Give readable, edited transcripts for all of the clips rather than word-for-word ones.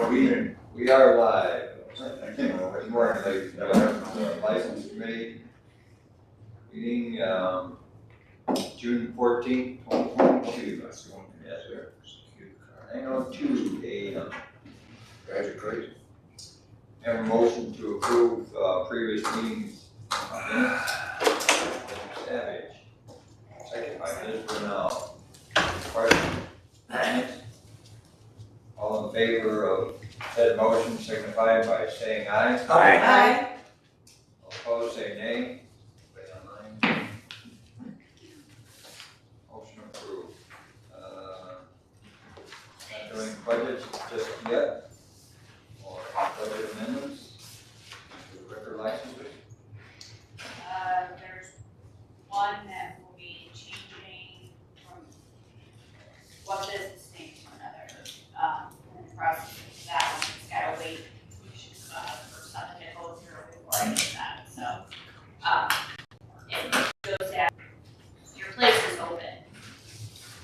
We are live. Good morning, ladies and gentlemen. License Committee meeting, June 14th, 2022. Yes, sir. 9:02 a.m. That's great. Have a motion to approve previous meetings minutes. Mr. Savage. Second by Ms. Brunel. Question? Comments? All in favor of said motion signify by saying aye. Aye. All opposed, say nay. Wait on line. Motion approved. Not doing budgets just yet, or budget amendments, liquor licenses. There's one that will be changing from one business name to another. In the process of that, it's gotta wait, for something to go through before I do that, so, it goes down, your place is open.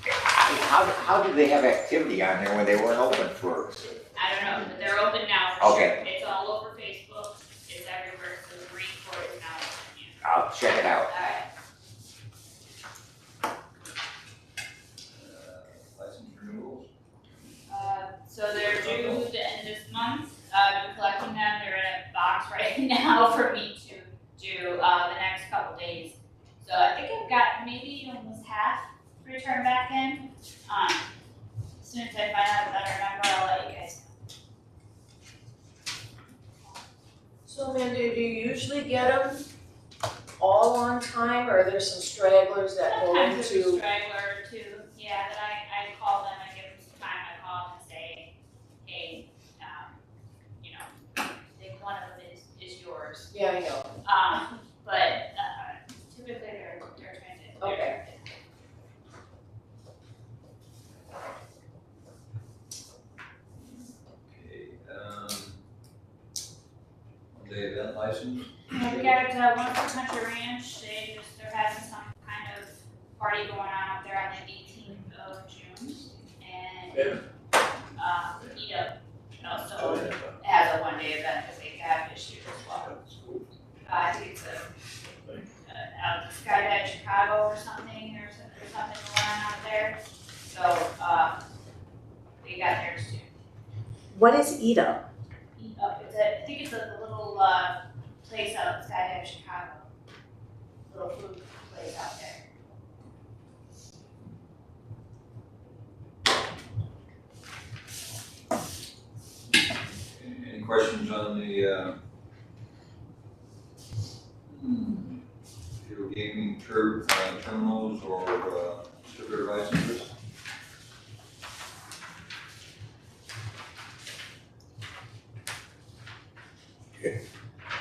How did they have activity on there when they weren't open for? I don't know, but they're open now for sure. Okay. It's all over Facebook, it's everywhere, so the Green Court is now open, yeah. I'll check it out. Alright. License renewals. So they're due the end of this month, I've been collecting them, they're in a box right now for me to do, the next couple days. So I think I've got maybe almost half returned back in, as soon as I find out a better number, I'll let you guys know. So Amanda, do you usually get them all on time, or are there some stragglers that go Sometimes there's a into? straggler or two, yeah, that I call them, I give them some time, I call them and say, hey, you know, I think one of them is yours. Yeah, I know. But typically they're transit. Okay. Okay, one-day event license. Yeah, we got one for Country Ranch, they're having some kind of party going on out there on the 18th of June. And, Edo also has a one-day event because they have this year as well. I think it's out of Skydive Chicago or something, there's something going on out there. So, we got theirs too. What is EAT-up? I think it's a little, place out of Skydive Chicago. Little food place out there. Any questions on the, video gaming terminals or, sugar licenses?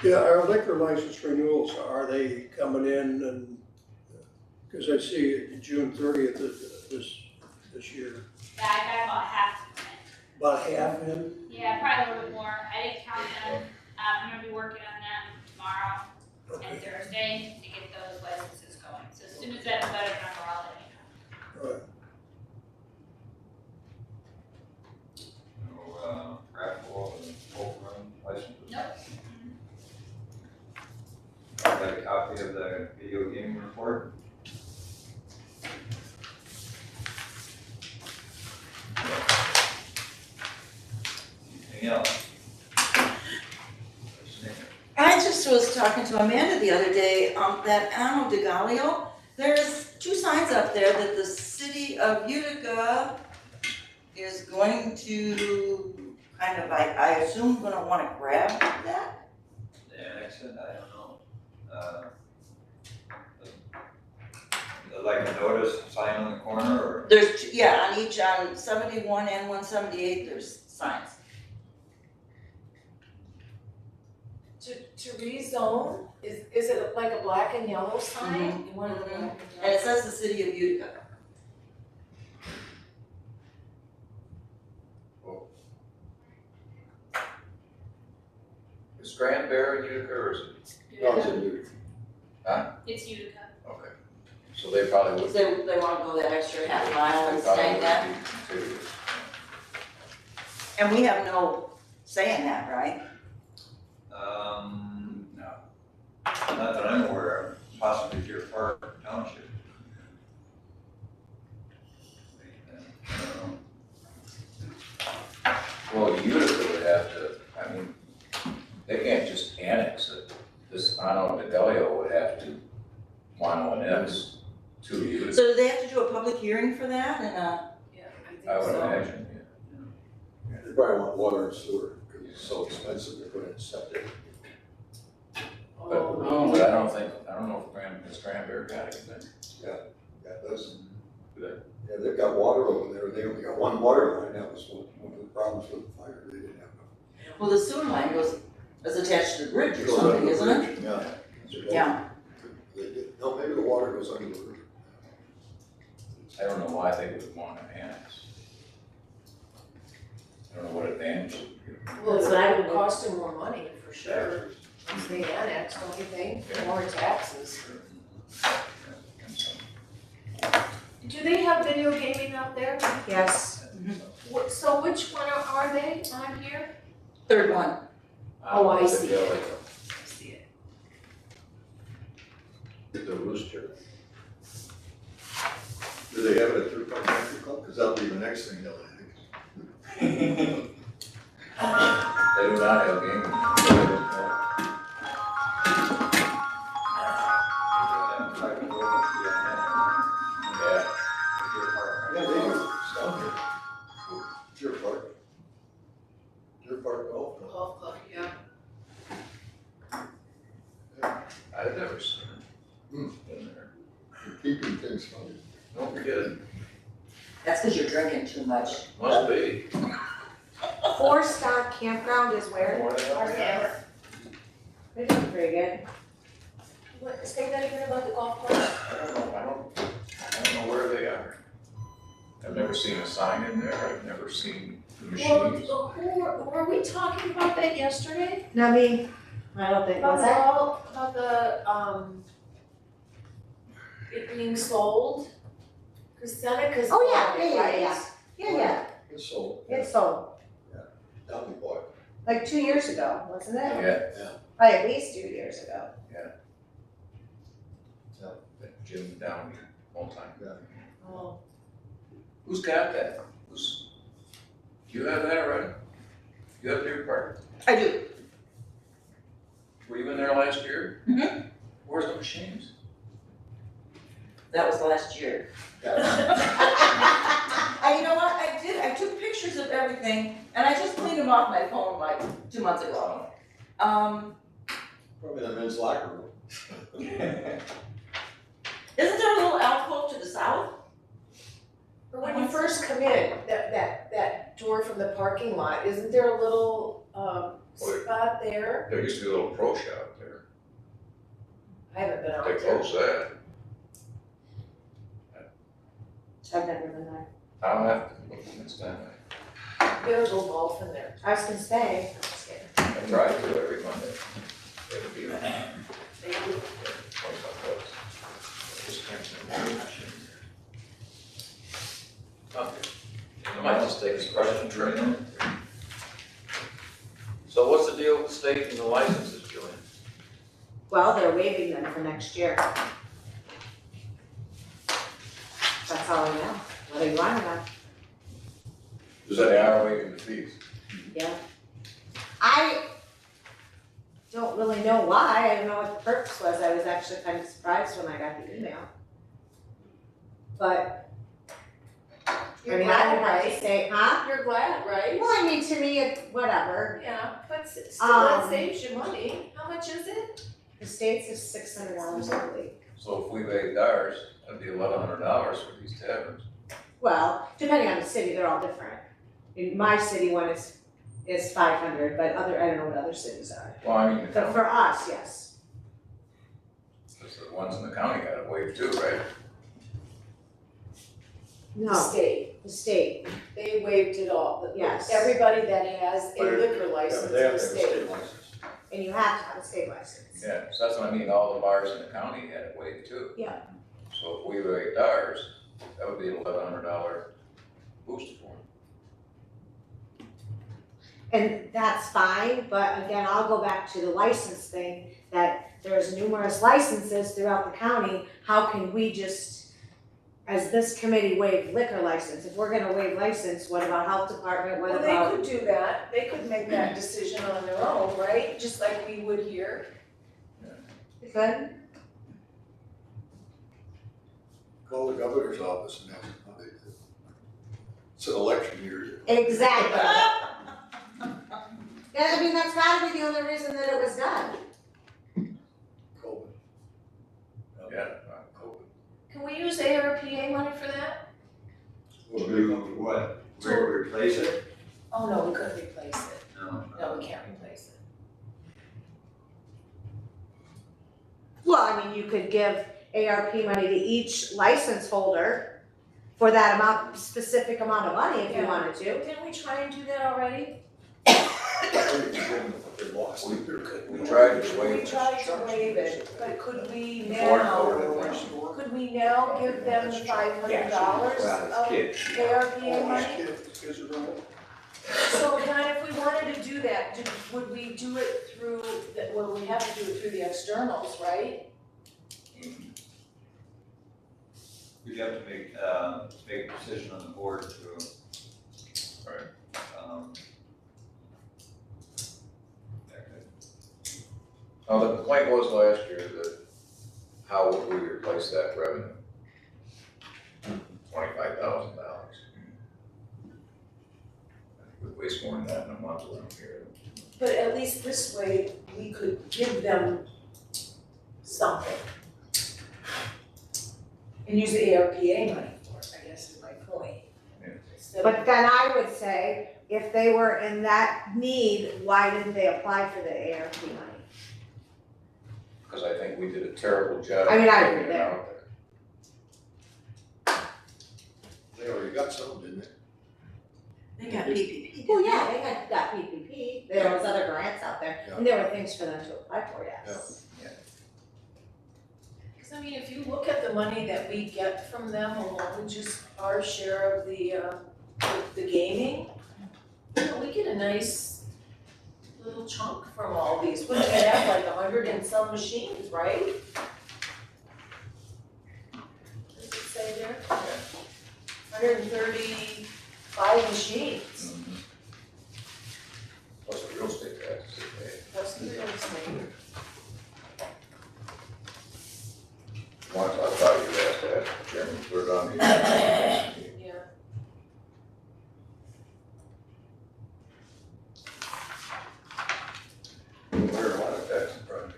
Yeah, our liquor license renewals, are they coming in and, because I see June 30th this year, Yeah, I got about half of them in. about half in? Yeah, probably a little bit more. I didn't count them. I'm gonna be working on them tomorrow and Thursday to get those licenses going. So as soon as that's a better number, I'll let you know. All right. No, raffle and folk run licenses? Nope. I'd like a copy of the video gaming report. Anything else? I just was talking to Amanda the other day, that Anno de Gallio, there's two signs up there that the city of Utica is going to kind of, I assume, gonna wanna grab that. The annexant, I don't know. Like a notice sign on the corner or? There's, yeah, on each, on 71 and 178, there's signs. To rezone, is it like a black and yellow sign? You want it black and yellow? And it says the city of Utica. Is Granbury in Utica or is it? No, it's in Utica. It's Utica. Okay. So they probably would. They wanna go that extra half mile and They probably snag would that. be too. And we have no say in that, right? No. Not that I'm aware of, possibly Deer Park Township. Well, Utica would have to, I mean, they can't just annex it. This Ano Fidelio would have to want to annex to Utica, So do they have to do a public hearing for that and, Yeah, I I would think so. imagine, yeah. They probably want water and sewer, because it's so expensive to put in septic. Oh, But I don't know if Miss Granberry got it then. Yeah, those, yeah, they've got water over there, they only got one water line, that was one of the problems with the fire, they didn't have well, the sewer line is attached to the bridge no. or something, isn't it? Yeah. Yeah. No, maybe the water goes under the bridge. I don't know why they would want to annex. I don't know what advantage it would give. Well, it would cost them more money, for sure, if they annex, don't you think, more taxes. Do they have video gaming out there? Yes. So which one are they on here? Third one. Oh, I see it. Fidelio. I see it. The Rooster. Do they have it at Three Point Country Club? Because that'll be the next thing they'll annex. They do not have gaming. Yeah. Yeah, they do, it's down here. Deer Park. Deer Park Golf Club. Golf club, yeah. I've never seen it. In there. You're keeping things funny. No kidding. That's because you're drinking too much. Must be. Four Star Campground is where? More than Or that. Denver. They're doing pretty good. What, say that again about the golf club? I don't know where they are. I've never seen a sign in there, I've never seen the machines. Well, were we talking about that yesterday? Not me. I don't think, was that? About the, it being sold? Cause Seneca's. Oh, yeah, bought it, yeah, right? Yeah. It's sold. It's sold, That'll be bought. like 2 years ago, wasn't it? Yeah, Probably at least 2 years ago. Jim down here, one time. Oh, Who's got that? Do you have that already? You have Deer Park? I do. Were you in there last year? Mhm. Where's the machines? That was last year. You know what, I took pictures of everything, and I just cleaned them off my phone like 2 months ago. Probably the men's locker room. Isn't there a little alcove to the south? or when you first come in, that door from the parking lot, isn't there a little, spot there? There used to be a little pro shop there. I haven't been out They there. closed that. I've never been there. I'll have to look next time. Better go golf in there. I was gonna say, I try to every Monday. It'll be like Maybe. 25 bucks. Just can't see the machine. Okay. I might just take this question trip. So what's the deal with the state and the licenses, Julian? well, they're waiving them for next year. That's all I know. What do you want to know? Is that they are waiving the fees? Yeah. I don't really know why. I don't know what the purpose was. I was actually kind of surprised when I got the email. But, I You're mean, I glad, would have to right? say, huh? You're glad, right? Well, I mean, to me, it's whatever. Yeah, but still, that Um, saves you money. How much is it? The state's is $600 a week. So if we waived ours, that'd be $1,100 for these taverns. Well, depending on the city, they're all different. In my city one is 500, but I don't know what other cities are. Well, I mean, the But county, for us, yes. because the ones in the county got it waived too, right? The No, state, the state, they waived it all. Yes. Everybody that has a But it- liquor Yeah, license but in they have the to have a state. state license. and you have to have a state license. Yeah, so that's what I mean, all the bars in the county had it waived too. Yeah. So if we waived ours, that would be an $1,100 booster for them. And that's fine, but again, I'll go back to the license thing, that there's numerous licenses throughout the county. How can we just, as this committee, waive liquor license? If we're gonna waive license, what about health department, what Well, about? they could do that, they could make that decision on their own, right, just like we would here. Good. Call the governor's office and ask them how they did. It's an election year. Exactly. Yeah, I mean, that's gotta be the only reason that it was done. COVID. Yeah, COVID. Can we use ARPA money for that? To do what? Replace it? Oh, no, we couldn't replace it, No. no, we can't replace it. Well, I mean, you could give ARP money to each license holder for that amount, specific amount of money if you Yeah. wanted to. Didn't we try and do that already? They lost. We tried to We waive. tried to waive it, but could we Before now, COVID. could we now give them the $500 of ARPA money? Kids are running. So kind of, if we wanted to do that, would we do it through, well, we have to do it through the externals, right? We'd have to make a decision on the board to. Right. The complaint was last year that how would we replace that revenue? $25,000. We waste more than that in a month around here. But at least this way, we could give them something. And use the ARPA money for it, I guess is my point. Yeah. Instead But of, then I would say, if they were in that need, why didn't they apply for the ARP money? Because I think we did a terrible job. I mean, I getting agree it there. out there. They already got some, didn't they? They got PPP. Well, yeah, they had got PPP, there was other grants out there, and there were things for them to apply for, yes. because I mean, if you look at the money that we get from them alone, just our share of the gaming, you know, we get a nice little chunk from all these, we have like 100 and some machines, right? Does it say there? 135 machines, Mhm. Plus the real estate taxes they pay. that's the real estate. Once I thought you asked that, Chairman, put it on the agenda. Yeah. There are a lot of tax projects.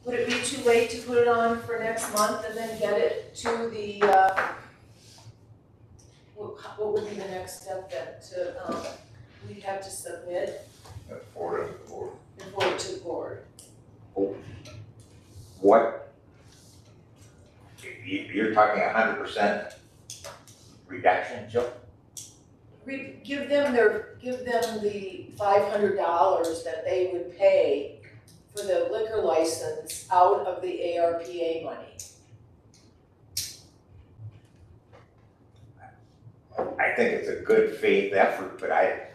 Would it be too late to put it on for next month and then get it to the, what would be the next step then to, we'd have to submit Forward of the board. and forward to the board? What? You're talking 100% reduction, Joe? Give them the $500 that they would pay for the liquor license out of the ARPA money. I think it's a good faith effort, but I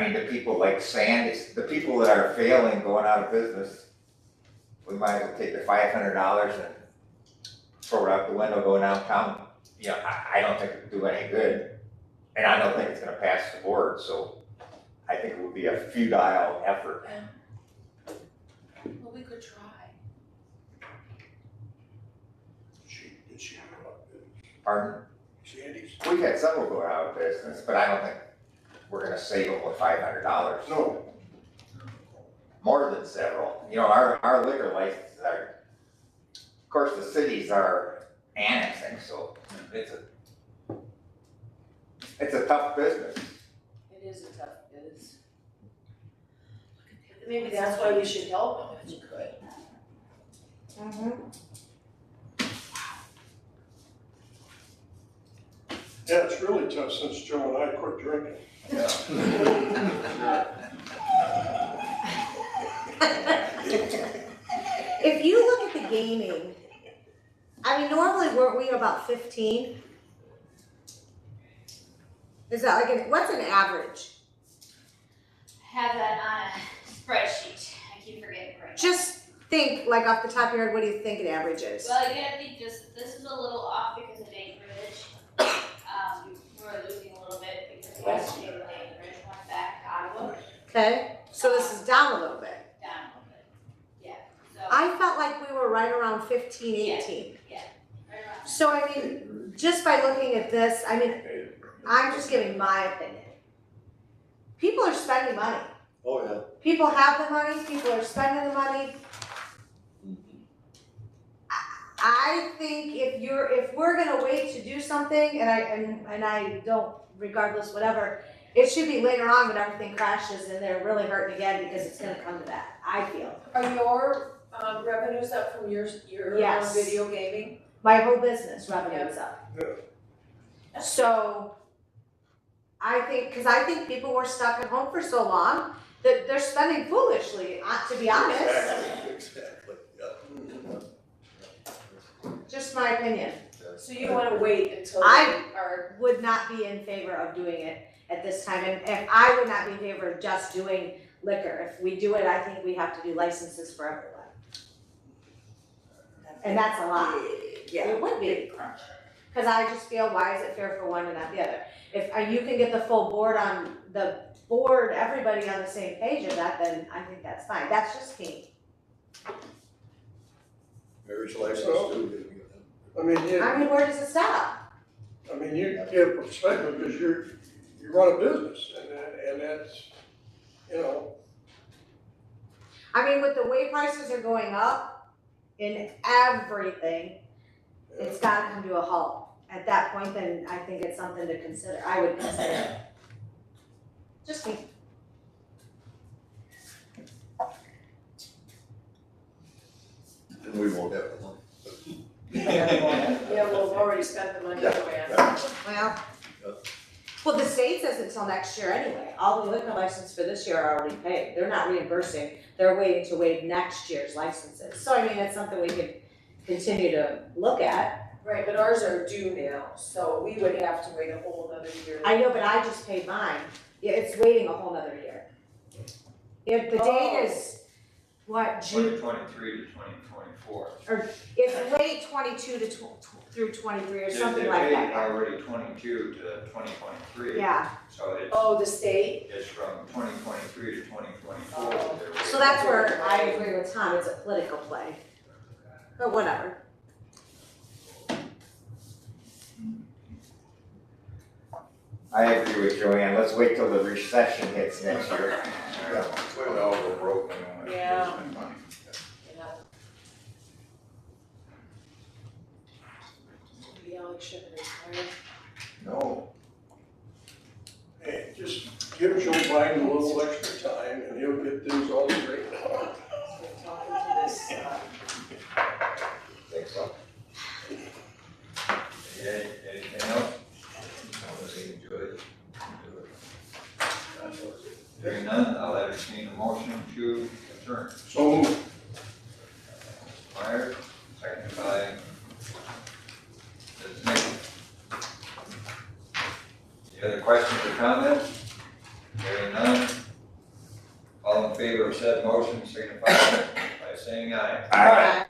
mean, the people like Sandy's, the people that are failing, going out of business, we might as well take the $500 and throw it out the window, go downtown. You know, I don't think it would do any good. And I don't think it's gonna pass the board, so I think it would be a futile effort. Well, we could try. Did she go out of business? Pardon? Sandy's? We've had several go out of business, but I don't think we're gonna save them with $500. No. More than several. You know, our liquor licenses are, of course, the cities are annexing, so it's a tough business. It is a tough biz. Maybe that's why we should help them if you could. Yeah, it's really tough since Joe and I quit drinking. If you look at the gaming, I I mean, normally weren't we about 15? Is that like, what's an average? Have that on a spreadsheet, I keep forgetting right now. Just think, like off the top of your head, what do you think an average is? Well, you gotta think this is a little off because of acreage. We're losing a little bit because yesterday the acreage went back to Ottawa, Okay, so this is down a little bit. down a little bit. Yeah, so, I felt like we were right around 15, 18. right around. So I mean, just by looking at this, I mean, I'm just giving my opinion. People are spending money. Oh, yeah. People have the money, people are spending the money. I think if we're gonna wait to do something, and I don't, regardless, whatever, it should be later on when everything crashes and they're really hurting again, because it's gonna come to that, I feel. Are your revenues up from your Yes. video gaming? My whole business revenue is up. So, I think people were stuck at home for so long that they're spending foolishly, to be honest. Exactly, yeah. Just my opinion. So you wanna wait until I- they are, Would not be in favor of doing it at this time, and if I would not be in favor of just doing liquor. If we do it, I think we have to do licenses for everyone. And that's a lot. Yeah. It would be. Cause I just feel, why is it fair for one and not the other? If you can get the full board everybody on the same page of that, then I think that's fine. That's just me. Marriage license too. I mean, I mean, where does it stop? you get perspective because you run a business and that's, you know, I mean, with the way prices are going up in everything, it's gotta come to a halt. At that point, then I think it's something to consider. I would consider it. Just me. And we won't have the money. yeah, well, we've already spent the money anyway. Well, the state says until next year anyway. All the liquor licenses for this year are already paid. They're not reimbursing. They're waiting to waive next year's licenses. So I mean, it's something we could continue to look at. Right, but ours are due now, so we would have to wait a whole another year. I know, but I just paid mine. Yeah, it's waiting a whole nother year. If the date is, what, June, 2023 to 2024. it's late 22 to through 23 or something like They paid that. already 22 to 2023. Yeah, So Oh, the state? it's from 2023 to 2024. Oh. so that's where I agree with Tom, it's a political play. But whatever. I agree with Joanne, let's wait till the recession hits next year. Well, we're broke, we don't have to Yeah. spend money. Maybe Alex should retire. No, hey, just give Joe Biden a little extra time and he'll get things all straightened out. Been talking to this, think so. Anything else? Enjoy. Hearing none, I'll entertain a motion to adjourn. So moved. Meyer, seconded by Ms. Nichols. Any other questions or comments? Hearing none. All in favor of said motion, signify by saying aye. Aye.